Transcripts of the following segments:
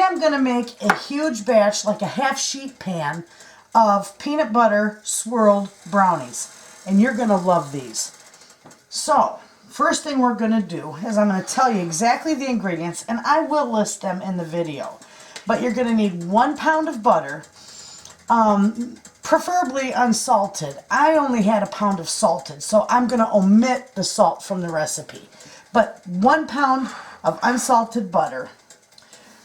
am going to make a huge batch, like a half sheet pan, of peanut butter swirled brownies. And you're going to love these. So, first thing we're going to do is I'm going to tell you exactly the ingredients, and I will list them in the video. But you're going to need 1 pound of butter, preferably unsalted. I only had a pound of salted, so I'm going to omit the salt from the recipe. But 1 pound of unsalted butter,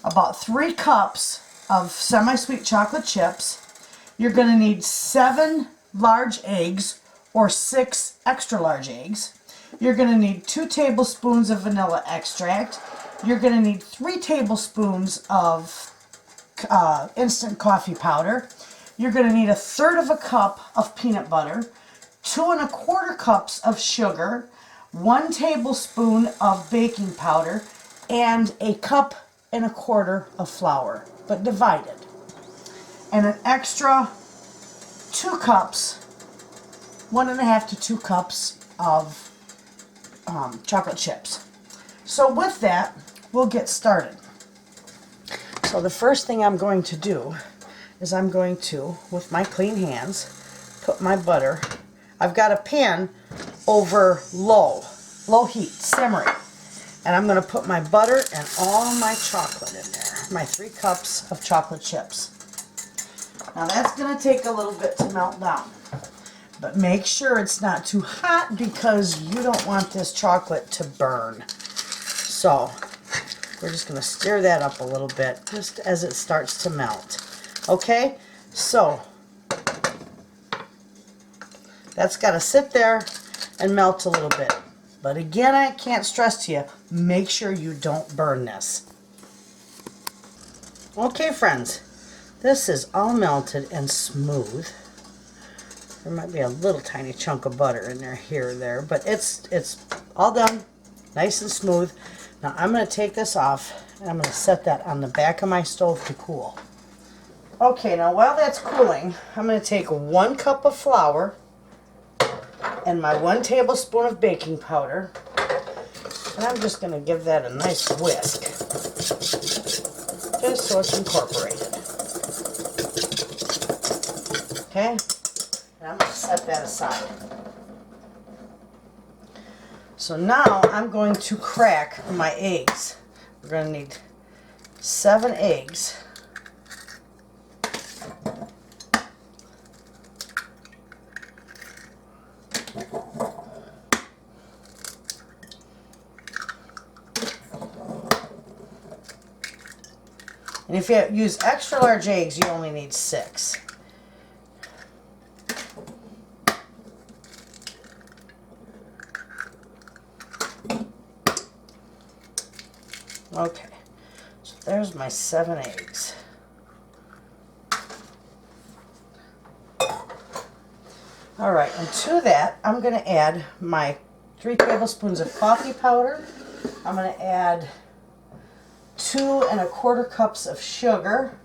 about 3 cups of semi-sweet chocolate chips. You're going to need 7 large eggs or 6 extra large eggs. You're going to need 2 tablespoons of vanilla extract. You're going to need 3 tablespoons of instant coffee powder. You're going to need 1/3 cup of peanut butter, 2 1/4 cups of sugar, 1 tablespoon of baking powder, and 1 1/4 cups of flour, but divided. And an extra 2 cups, 1.5 to 2 cups of chocolate chips. So with that, we'll get started. So the first thing I'm going to do is I'm going to, with my clean hands, put my butter. I've got a pan over low heat, simmering. And I'm going to put my butter and all my chocolate in there, my 3 cups of chocolate chips. Now that's going to take a little bit to melt down. But make sure it's not too hot because you don't want this chocolate to burn. So we're just going to stir that up a little bit just as it starts to melt. Okay, so that's got to sit there and melt a little bit. But again, I can't stress to you, make sure you don't burn this. Okay, friends, this is all melted and smooth. There might be a little tiny chunk of butter in there here or there, but it's all done, nice and smooth. Now I'm going to take this off and I'm going to set that on the back of my stove to cool. Okay, now while that's cooling, I'm going to take 1 cup of flour and my 1 tablespoon of baking powder, and I'm just going to give that a nice whisk, just so it's incorporated. Okay, and I'm going to set that aside. So now I'm going to crack my eggs. We're going to need 7 eggs. And if you use extra large eggs, you only need 6. Okay, so there's my 7 eggs. Alright, and to that, I'm going to add my 3 tablespoons of coffee powder. I'm going to add 2 1/4 cups of sugar.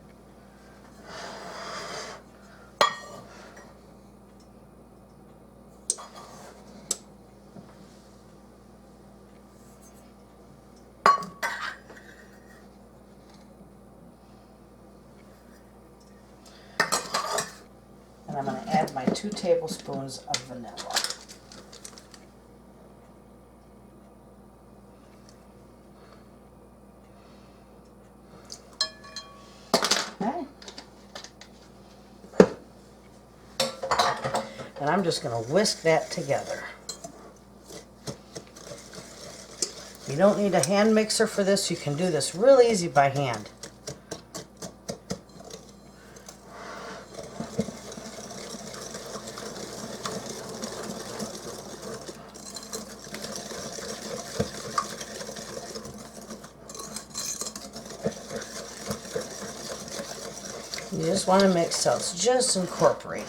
And I'm going to add my 2 tablespoons of vanilla. Okay. And I'm just going to whisk that together. You don't need a hand mixer for this. You can do this real easy by hand. You just want to mix so it's just incorporated.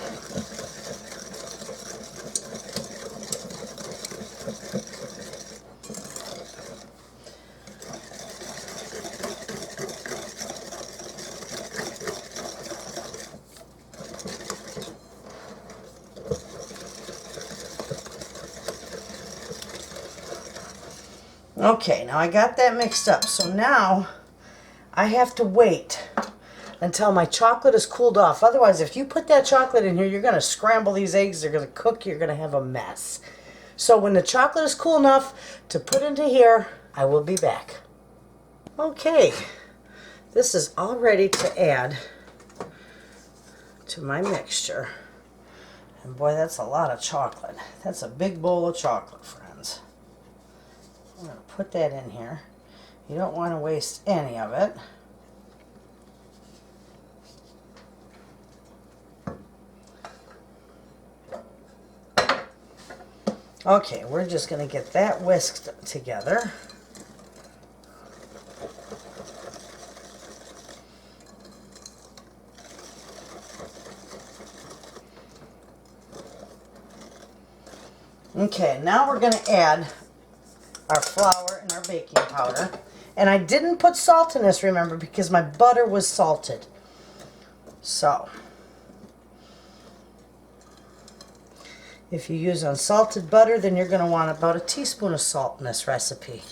Okay, now I got that mixed up. So now I have to wait until my chocolate is cooled off. Otherwise, if you put that chocolate in here, you're going to scramble these eggs. They're going to cook. You're going to have a mess. So when the chocolate is cool enough to put into here, I will be back. Okay, this is all ready to add to my mixture. And boy, that's a lot of chocolate. That's a big bowl of chocolate, friends. I'm going to put that in here. You don't want to waste any of it. Okay, we're just going to get that whisked together. Okay, now we're going to add our flour and our baking powder. And I didn't put salt in this, remember, because my butter was salted. So, if you use unsalted butter, then you're going to want about a teaspoon of salt in this recipe.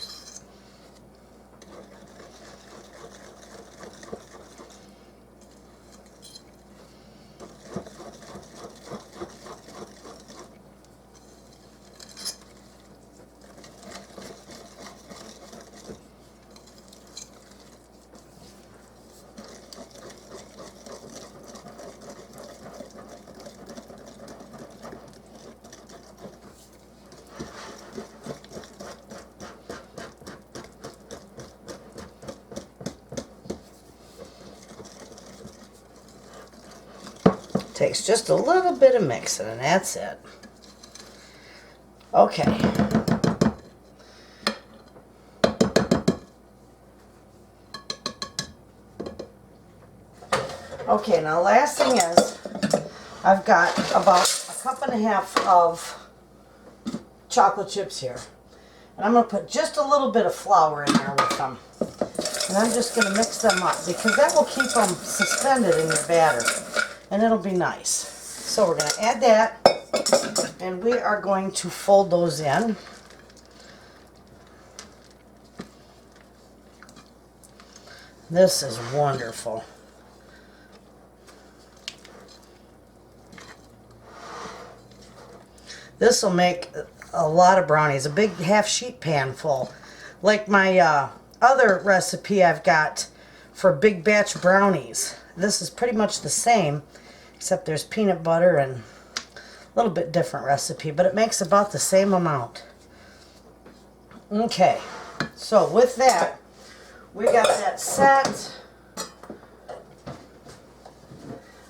Takes just a little bit of mixing, and that's it. Okay. Okay, now last thing is, I've got about a cup and a half of chocolate chips here. And I'm going to put just a little bit of flour in there with them. And I'm just going to mix them up, because that will keep them suspended in your batter. And it'll be nice. So we're going to add that, and we are going to fold those in. This is wonderful. This will make a lot of brownies, a big half sheet pan full. Like my other recipe I've got for big batch brownies. This is pretty much the same, except there's peanut butter and a little bit different recipe, but it makes about the same amount. Okay, so with that, we got that set.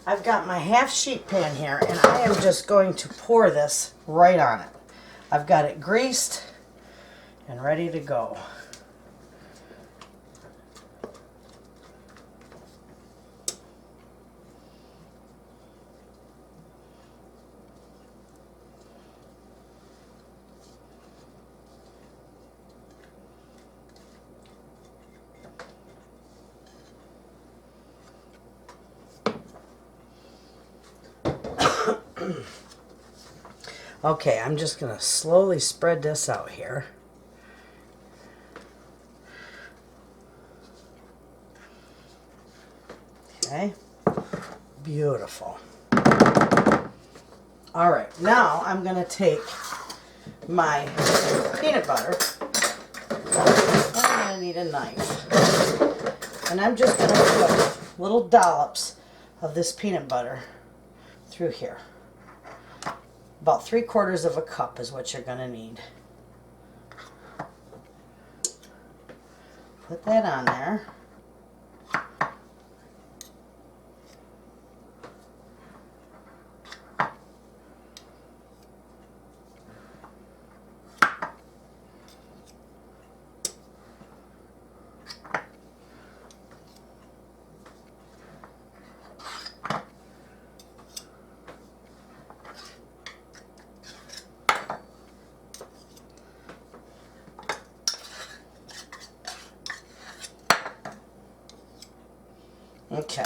I've got my half sheet pan here, and I am just going to pour this right on it. I've got it greased and ready to go. Okay, I'm just going to slowly spread this out here. Okay, beautiful. All right, now I'm going to take my peanut butter, and I'm going to need a knife. And I'm just going to put little dollops of this peanut butter through here. About 3/4 of a cup is what you're going to need. Put that on there. Okay.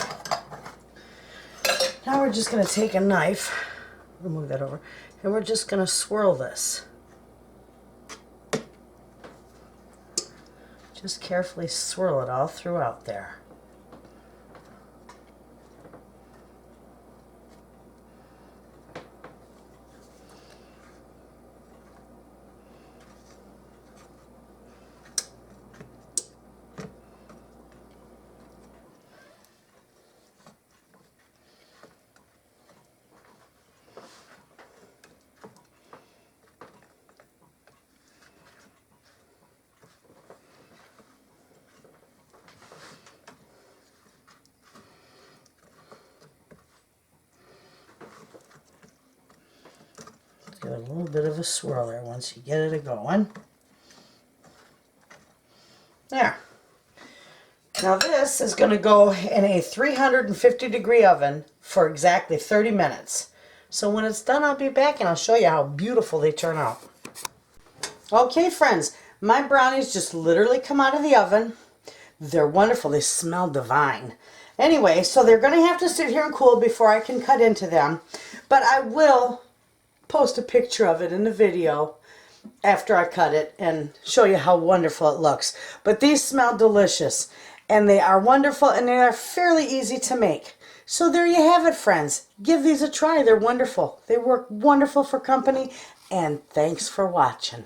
Now we're just going to take a knife, we'll move that over, and we're just going to swirl this. Just carefully swirl it all throughout there. Give it a little bit of a swirl there once you get it going. There. Now this is going to go in a 350-degree oven for exactly 30 minutes. So when it's done, I'll be back and I'll show you how beautiful they turn out. Okay, friends, my brownies just literally come out of the oven. They're wonderful. They smell divine. Anyway, so they're going to have to sit here and cool before I can cut into them. But I will post a picture of it in the video after I cut it and show you how wonderful it looks. But these smell delicious. And they are wonderful, and they are fairly easy to make. So there you have it, friends. Give these a try. They're wonderful. They work wonderful for company. And thanks for watching.